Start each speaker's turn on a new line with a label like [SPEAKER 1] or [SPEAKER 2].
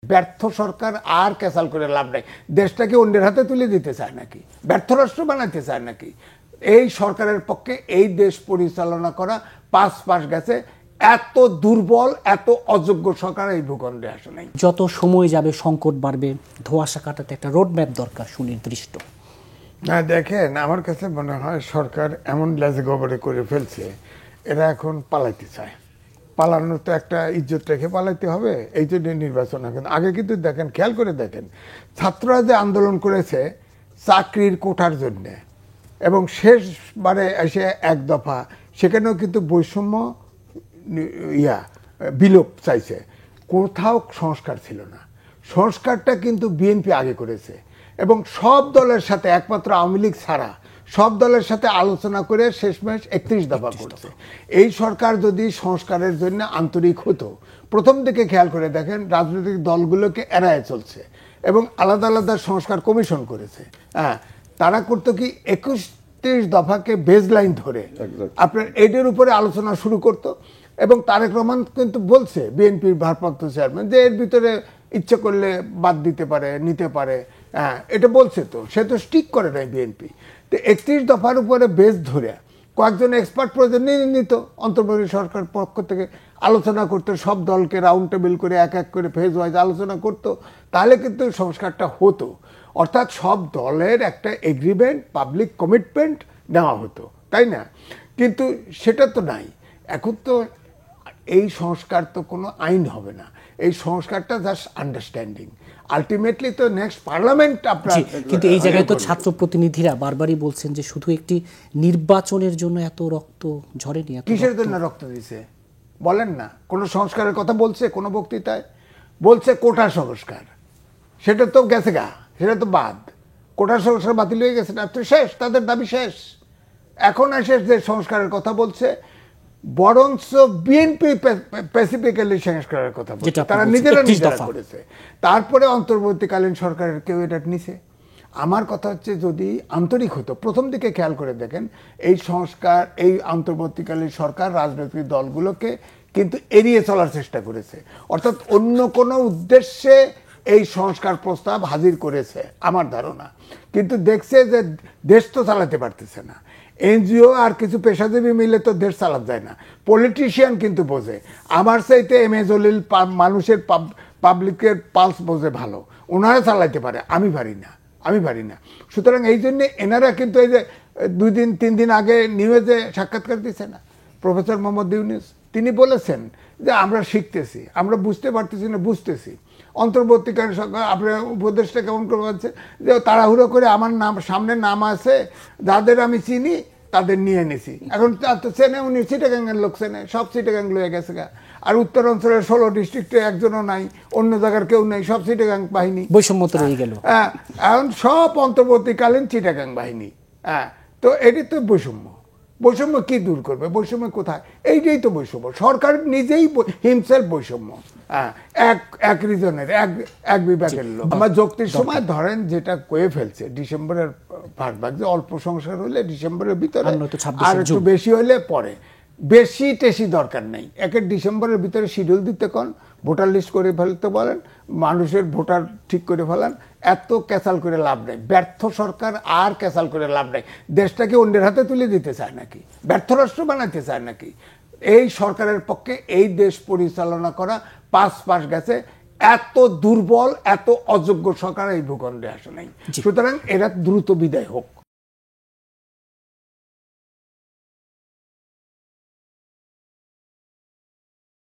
[SPEAKER 1] ব্যর্থ সরকার আর ক্যাসাল করে লাভ নাই। দেশটাকে অন্যের হাতে তুলে দিতে চায় নাকি, ব্যর্থ রাষ্ট্র বানাতে চায় নাকি? এই সরকারের পক্ষে এই দেশ পরিচালনা করা পাশ গেছে। এত দুর্বল, এত অযোগ্য সরকার এই ভূখণ্ডে আসে নাই।
[SPEAKER 2] যত সময় যাবে সংকট বাড়বে, ধোঁয়াশা কাটাতে একটা রোডম্যাপ দরকার সুনির্দিষ্ট।
[SPEAKER 1] না দেখেন, আমার কাছে মনে হয় সরকার এমন লেজে গবরে করে ফেলছে, এরা এখন পালাইতে চায়। পালানোর তো একটা ইজ্জত রেখে পালাইতে হবে, এই জন্য নির্বাচন হবে। আগে কিন্তু দেখেন, খেয়াল করে দেখেন, ছাত্ররা যে আন্দোলন করেছে চাকরির কোটার জন্য, এবং শেষবারে এসে এক দফা, সেখানেও কিন্তু বৈষম্য বিলোপ চাইছে। কোথাও সংস্কার ছিল না। সংস্কারটা কিন্তু বিএনপি আগে করেছে, এবং সব দলের সাথে, একমাত্র আওয়ামী লীগ ছাড়া সব দলের সাথে আলোচনা করে শেষমেশ 31 দফা করছে। এই সরকার যদি সংস্কারের জন্য আন্তরিক হতো, প্রথম দিকে খেয়াল করে দেখেন রাজনৈতিক দলগুলোকে এড়ায় চলছে এবং আলাদা আলাদা সংস্কার কমিশন করেছে। হ্যাঁ, তারা করতো কি 31 দফাকে বেজলাইন ধরে আপনার এটার উপরে আলোচনা শুরু করতো। এবং তারেক রহমান কিন্তু বলছে, বিএনপির ভারপ্রাপ্ত চেয়ারম্যান, যে এর ভিতরে ইচ্ছে করলে বাদ দিতে পারে, নিতে পারে। হ্যাঁ, এটা বলছে, তো সে তো স্টিক করে নাই বিএনপি। তো 31 দফার উপরে বেস ধরে কয়েকজন এক্সপার্ট প্রয়োজন নিত, অন্তর্বর্তী সরকার পক্ষ থেকে আলোচনা করতো, সব দলকে রাউন্ড টেবিল করে এক এক করে ফেজ ওয়াইজ আলোচনা করতো, তাহলে কিন্তু সংস্কারটা হতো। অর্থাৎ সব দলের একটা এগ্রিমেন্ট, পাবলিক কমিটমেন্ট নেওয়া হতো, তাই না? কিন্তু সেটা তো নাই এখন। তো এই সংস্কার তো কোনো আইন হবে না, এই সংস্কারটা জাস্ট আন্ডারস্ট্যান্ডিং। আলটিমেটলি তো নেক্সট পার্লামেন্ট আপনার।
[SPEAKER 2] কিন্তু এই জায়গায় তো ছাত্র প্রতিনিধিরা বারবারই বলছেন যে শুধু একটি নির্বাচনের জন্য এত রক্ত ঝরেনি।
[SPEAKER 1] কিসের জন্য রক্ত দিছে বলেন না? কোন সংস্কারের কথা বলছে কোন বক্তৃতায়? বলছে কোটা সংস্কার, সেটা তো গেছে গা, সেটা তো বাদ। কোটা সংস্কার বাতিল হয়ে গেছে না, তো শেষ, তাদের দাবি শেষ। এখন এসে যে সংস্কারের কথা বলছে, বরঞ্চ বিএনপি স্পেসিফিক্যালি সংস্কারের কথা বলছে, তারা নিজেরা করেছে। তারপরে অন্তর্বর্তীকালীন সরকারের কেউ এটা নিছে। আমার কথা হচ্ছে, যদি আন্তরিক হতো, প্রথম দিকে খেয়াল করে দেখেন, এই সংস্কার, এই অন্তর্বর্তীকালীন সরকার রাজনৈতিক দলগুলোকে কিন্তু এড়িয়ে চলার চেষ্টা করেছে। অর্থাৎ অন্য কোনো উদ্দেশ্যে এই সংস্কার প্রস্তাব হাজির করেছে আমার ধারণা। কিন্তু দেখছে যে দেশ তো চালাতে পারতেছে না, এনজিও আর কিছু পেশাজীবী মিলে তো দেশ চালাতে যায় না। পলিটিশিয়ান কিন্তু বোঝে, আমার চাইতে এম এ জলিল মানুষের পাবলিকের পালস বোঝে ভালো, ওনারা চালাইতে পারে, আমি পারি না। সুতরাং এই জন্য এনারা কিন্তু এই যে 2-3 দিন আগে নিউজে সাক্ষাৎকার দিচ্ছে না প্রফেসর মোহাম্মদ ইউনূস, তিনি বলেছেন যে আমরা শিখতেছি, আমরা বুঝতে পারতেছি না, বুঝতেছি। অন্তর্বর্তীকালীন সরকার আপনার উপদেশটা কেমন করে বলছে যে তাড়াহুড়ো করে আমার নাম, সামনে নাম আছে, যাদের আমি চিনি তাদের নিয়ে নিছি। এখন চেনে, উনি চিটাগাংয়ের লোক চেনে, সব চিটাগাং লয়ে গেছে গা। আর উত্তর অঞ্চলের 16 ডিস্ট্রিক্টে একজনও নাই, অন্য জায়গার কেউ নেই, সব চিটাগাং বাহিনী।
[SPEAKER 2] বৈষম্য তো রয়ে গেল।
[SPEAKER 1] হ্যাঁ, এখন সব অন্তর্বর্তীকালীন চিটাগাং বাহিনী। হ্যাঁ, তো এটি তো বৈষম্য। বৈষম্য কি দূর করবে? বৈষম্য কোথায়? এইটাই তো বৈষম্য। সরকার নিজেই হিমসেলফ বৈষম্য। এক রিজনের, এক বিভাগের লোক। আমার যুক্তির সময় ধরেন যেটা কয়ে ফেলছে, ডিসেম্বরের ভাগ যে অল্প সংস্কার হলে ডিসেম্বরের ভিতরে, আর একটু বেশি হলে পরে। বেশি টেশি দরকার নেই, ডিসেম্বরের ভিতরে শিডিউল দিতে কোন, ভোটার লিস্ট করে ফেলতে বলেন, মানুষের ভোটার ঠিক করে ফেলান। এত ক্যাসাল করে লাভ নেই। ব্যর্থ সরকার আর ক্যাসাল করে লাভ নেই। দেশটাকে অন্যের হাতে তুলে দিতে চায় নাকি, ব্যর্থ রাষ্ট্র বানাতে চায় নাকি? এই সরকারের পক্ষে এই দেশ পরিচালনা করা পাশ গেছে। এত দুর্বল, এত অযোগ্য সরকার এই ভূখণ্ডে আসে নাই। সুতরাং এরা দ্রুত বিদায় হোক।